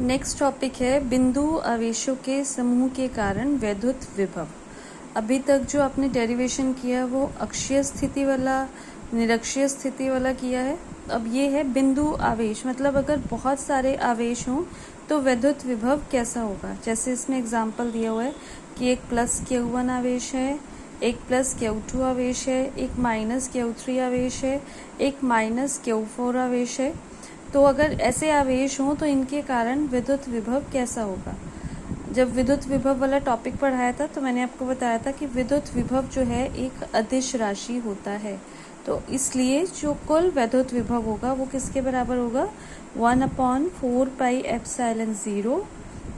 Next topic है बिंदु आवेशों के समूह के कारण वैद्युत विभव। अभी तक जो आपने डेरिवेशन किया वो अक्षीय स्थिति वाला निरक्षीय स्थिति वाला किया है। अब ये है बिंदु आवेश, मतलब अगर बहुत सारे आवेश हों तो वैद्युत विभव कैसा होगा। जैसे इसमें एग्जाम्पल दिया हुआ है कि एक प्लस Q1 आवेश है, एक प्लस Q2 आवेश है, एक माइनस Q3 आवेश है, एक माइनस Q4 आवेश है। तो अगर ऐसे आवेश हों तो इनके कारण विद्युत विभव कैसा होगा। जब विद्युत विभव वाला टॉपिक पढ़ाया था तो मैंने आपको बताया था कि विद्युत विभव जो है एक अदिश राशि होता है, तो इसलिए जो कुल वैद्युत विभव होगा वो किसके बराबर होगा, 1/4πε0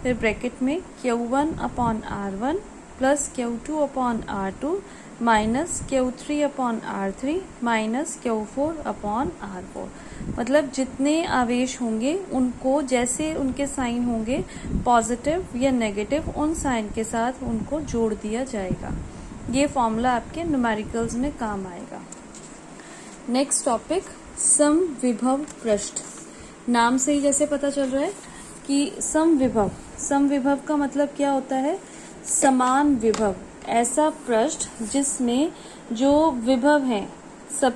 फिर ब्रैकेट में Q1/R1 plus Q2/R2 minus Q3/R3 minus Q4/R4। मतलब जितने आवेश होंगे उनको जैसे उनके साइन होंगे पॉजिटिव या नेगेटिव, उन साइन के साथ उनको जोड़ दिया जाएगा। ये फॉर्मूला आपके न्यूमेरिकल्स में काम आएगा। नेक्स्ट टॉपिक समविभव पृष्ठ। नाम से ही जैसे पता चल रहा है कि समविभव का मतलब क्या होता है, समान विभव। ऐसा पृष्ठ जिसमें जो विभव हैं सब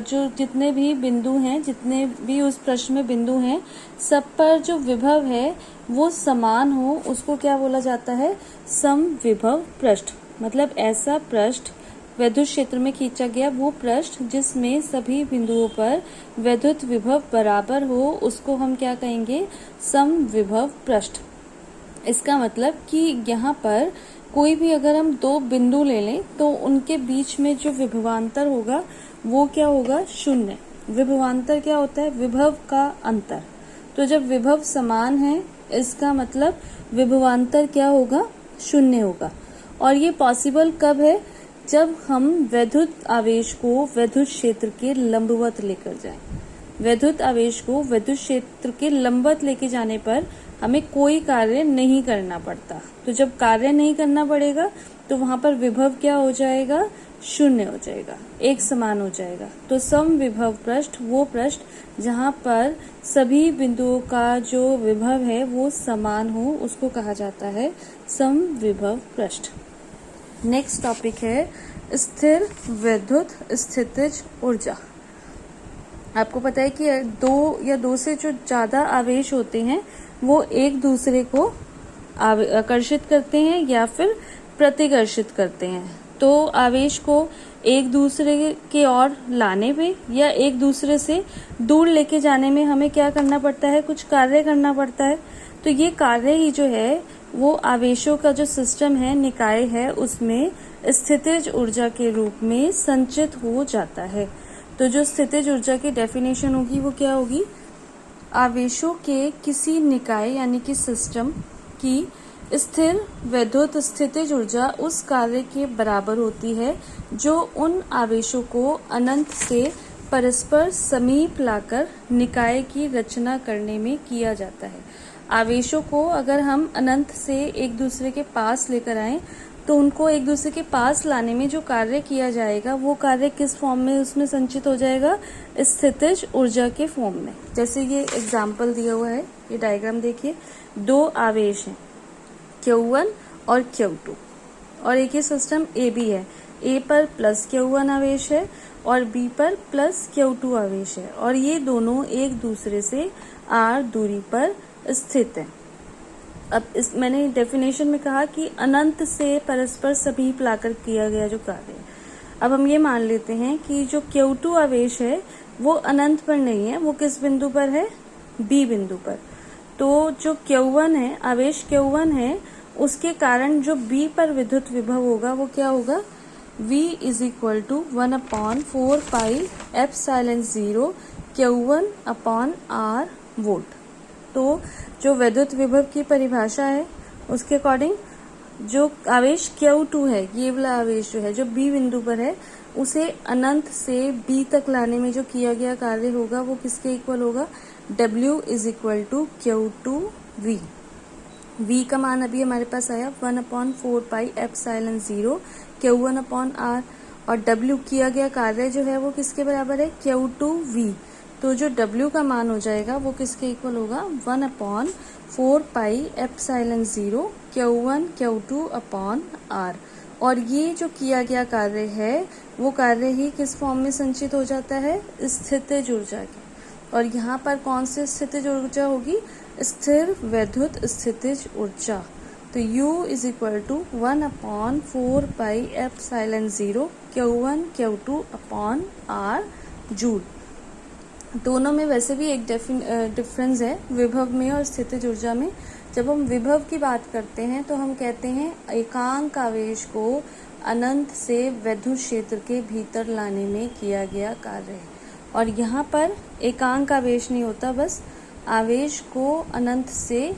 जो जितने भी बिंदु हैं, जितने भी उस पृष्ठ में बिंदु हैं, सब पर जो विभव है वो समान हो, उसको क्या बोला जाता है, समविभव पृष्ठ। मतलब ऐसा पृष्ठ वैद्युत क्षेत्र में खींचा गया वो पृष्ठ जिसमें सभी बिंदुओं पर वैद्युत विभव बराबर हो, उसको हम क्या कहेंगे, समविभव पृष्ठ। इसका मतलब कि यहाँ पर कोई भी अगर हम दो बिंदु ले लें तो उनके बीच में जो विभवांतर होगा वो क्या होगा, शून्य। विभवांतर क्या होता है, विभव का अंतर। तो जब विभव समान है इसका मतलब विभवांतर क्या होगा, शून्य होगा। और ये पॉसिबल कब है, जब हम वैद्युत आवेश को वैद्युत क्षेत्र के लंबवत लेकर जाएं। वैद्युत आवेश को वैद्युत क्षेत्र के लंबवत लेके जाने पर हमें कोई कार्य नहीं करना पड़ता। तो जब कार्य नहीं करना पड़ेगा तो वहां पर विभव क्या हो जाएगा, शून्य हो जाएगा, एक समान हो जाएगा। तो समविभव पृष्ठ वो पृष्ठ जहां पर सभी बिंदुओं का जो विभव है वो समान हो, उसको कहा जाता है समविभव पृष्ठ। नेक्स्ट टॉपिक है स्थिर विद्युत स्थितिज ऊर्जा। आपको पता है कि दो या दो से जो ज्यादा आवेश होते हैं वो एक दूसरे को आकर्षित करते हैं या फिर प्रतिकर्षित करते हैं। तो आवेश को एक दूसरे के ओर लाने में या एक दूसरे से दूर लेके जाने में हमें क्या करना पड़ता है, कुछ कार्य करना पड़ता है। तो ये कार्य ही जो है वो आवेशों का जो सिस्टम है, निकाय है, उसमें स्थितिज ऊर्जा के रूप में संचित हो जाता है। तो जो स्थितिज ऊर्जा की डेफिनेशन होगी वो क्या होगी, आवेशों के किसी निकाय यानी कि सिस्टम की स्थिर वैद्युत स्थितिज ऊर्जा उस कार्य के बराबर होती है जो उन आवेशों को अनंत से परस्पर समीप लाकर निकाय की रचना करने में किया जाता है। आवेशों को अगर हम अनंत से एक दूसरे के पास लेकर आएं तो उनको एक दूसरे के पास लाने में जो कार्य किया जाएगा वो कार्य किस फॉर्म में उसमें संचित हो जाएगा, स्थितिज ऊर्जा के फॉर्म में। जैसे ये एग्जाम्पल दिया हुआ है, ये डायग्राम देखिए, दो आवेश हैं Q1 और Q2 और एक ही सिस्टम A भी है। A पर प्लस Q1 आवेश है और B पर प्लस Q2 आवेश है और ये दोनों एक दूसरे से R दूरी पर स्थित है। अब मैंने डेफिनेशन में कहा कि अनंत से परस्पर समीप लाकर किया गया जो कार्य है। अब हम ये मान लेते हैं कि जो Q2 आवेश है वो अनंत पर नहीं है, वो किस बिंदु पर है, B बिंदु पर। तो जो Q1 है, आवेश Q1 है, उसके कारण जो B पर विद्युत विभव होगा वो क्या होगा, V = 1/4πε0 Q1/R वोल्ट। तो जो वैद्युत विभव की परिभाषा है उसके अकॉर्डिंग जो आवेश Q2 है, ये वाला आवेश जो है जो B बिंदु पर है, उसे अनंत से B तक लाने में जो किया गया कार्य होगा वो किसके इक्वल होगा, W = Q2V। V का मान अभी हमारे पास आया 1/4πε0 Q1/R और W किया गया कार्य जो है वो किसके बराबर है, Q2V। तो जो W का मान हो जाएगा वो किसके इक्वल होगा, 1/4πε0 Q1 Q2 अपॉन R। और ये जो किया गया कार्य है वो कार्य ही किस फॉर्म में संचित हो जाता है, स्थितिज ऊर्जा के। और यहाँ पर कौन सी स्थितिज ऊर्जा होगी, स्थिर वैद्युत स्थितिज ऊर्जा। तो U is equal to 1/4πε0 Q1 Q2 upon R joule. दोनों में वैसे भी एक डिफरेंस है विभव में और स्थितिज ऊर्जा में। जब हम विभव की बात करते हैं तो हम कहते हैं एकांक आवेश को अनंत से विद्युत क्षेत्र के भीतर लाने में किया गया कार्य है। और यहाँ पर एकांक आवेश नहीं होता, बस आवेश को अनंत से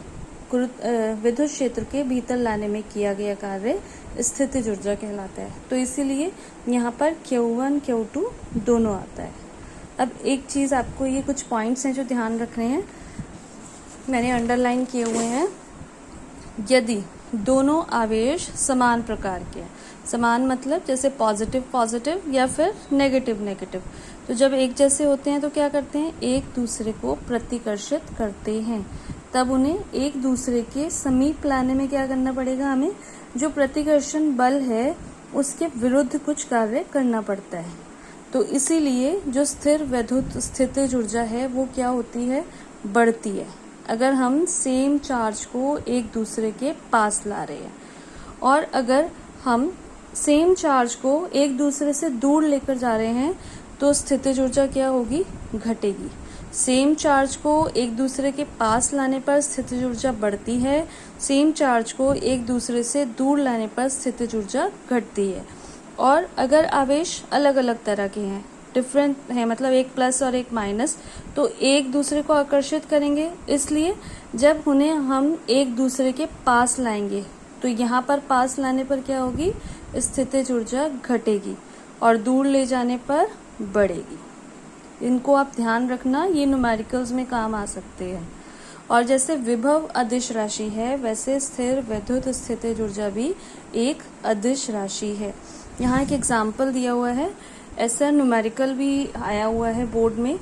विद्युत क्षेत्र के भीतर लाने में किया गया कार्य स्थितिज ऊर्जा कहलाता है। तो इसीलिए यहाँ पर Q1 Q2 दोनों आता है। अब एक चीज आपको, ये कुछ पॉइंट्स हैं जो ध्यान रखने हैं, मैंने अंडरलाइन किए हुए हैं। यदि दोनों आवेश समान प्रकार के हैं, समान मतलब जैसे पॉजिटिव पॉजिटिव या फिर नेगेटिव नेगेटिव, तो जब एक जैसे होते हैं तो क्या करते हैं, एक दूसरे को प्रतिकर्षित करते हैं। तब उन्हें एक दूसरे के समीप लाने में क्या करना पड़ेगा, हमें जो प्रतिकर्षण बल है उसके विरुद्ध कुछ कार्य करना पड़ता है। तो इसीलिए जो स्थिर वैद्युत स्थितिज ऊर्जा है वो क्या होती है, बढ़ती है अगर हम सेम चार्ज को एक दूसरे के पास ला रहे हैं। और अगर हम सेम चार्ज को एक दूसरे से दूर लेकर जा रहे हैं तो स्थितिज ऊर्जा क्या होगी, घटेगी। सेम चार्ज को एक दूसरे के पास लाने पर स्थितिज ऊर्जा बढ़ती है, सेम चार्ज को एक दूसरे से दूर लाने पर स्थितिज ऊर्जा घटती है। और अगर आवेश अलग अलग तरह के हैं, डिफरेंट है, मतलब एक प्लस और एक माइनस, तो एक दूसरे को आकर्षित करेंगे। इसलिए जब उन्हें हम एक दूसरे के पास लाएंगे तो यहाँ पर पास लाने पर क्या होगी, स्थितिज ऊर्जा घटेगी और दूर ले जाने पर बढ़ेगी। इनको आप ध्यान रखना, ये न्यूमेरिकल्स में काम आ सकते हैं। और जैसे विभव अदिश राशि है वैसे स्थिर वैद्युत स्थितिज ऊर्जा भी एक अदिश राशि है। यहाँ एक एग्जाम्पल दिया हुआ है, ऐसा न्यूमेरिकल भी आया हुआ है बोर्ड में,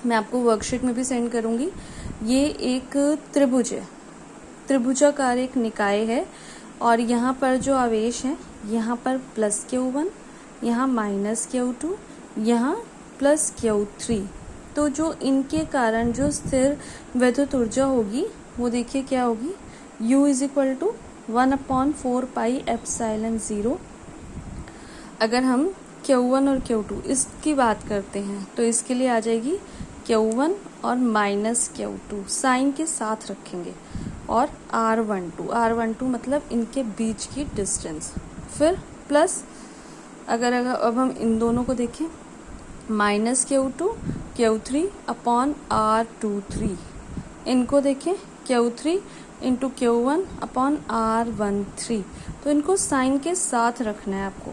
मैं आपको वर्कशीट में भी सेंड करूंगी। ये एक त्रिभुज है, त्रिभुजाकार एक निकाय है और यहाँ पर जो आवेश है, यहाँ पर प्लस Q1, यहाँ माइनस Q2, यहाँ प्लस Q3। तो जो इनके कारण जो स्थिर वैद्युत ऊर्जा होगी वो देखिए क्या होगी, U इज इक्वल टू 1/4πε0। अगर हम Q1 और Q2 इसकी बात करते हैं तो इसके लिए आ जाएगी Q1 और माइनस Q2 साइन के साथ रखेंगे, और R12 मतलब इनके बीच की डिस्टेंस, फिर प्लस अगर अब हम इन दोनों को देखें, minus Q2 Q3 upon R23, इनको देखें Q3 into Q1 upon R13, तो इनको साइन के साथ रखना है आपको।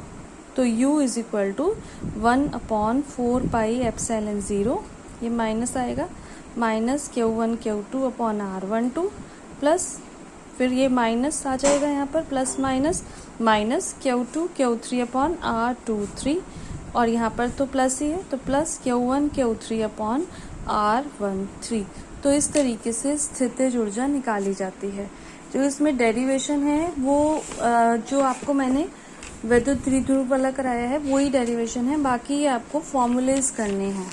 तो U इज इक्वल टू 1/4πε0, ये माइनस आएगा, minus Q1 Q2 upon R12 plus, फिर ये माइनस आ जाएगा यहाँ पर, plus minus minus Q2 Q3 upon R23, और यहाँ पर तो प्लस ही है तो plus Q1 Q3 upon R13। तो इस तरीके से स्थितिज ऊर्जा निकाली जाती है। जो इसमें डेरिवेशन है वो जो आपको मैंने वैद्युत द्विध्रुव वाला कराया है वही डेरिवेशन है, बाकी ये आपको फॉर्मूलेज करने हैं।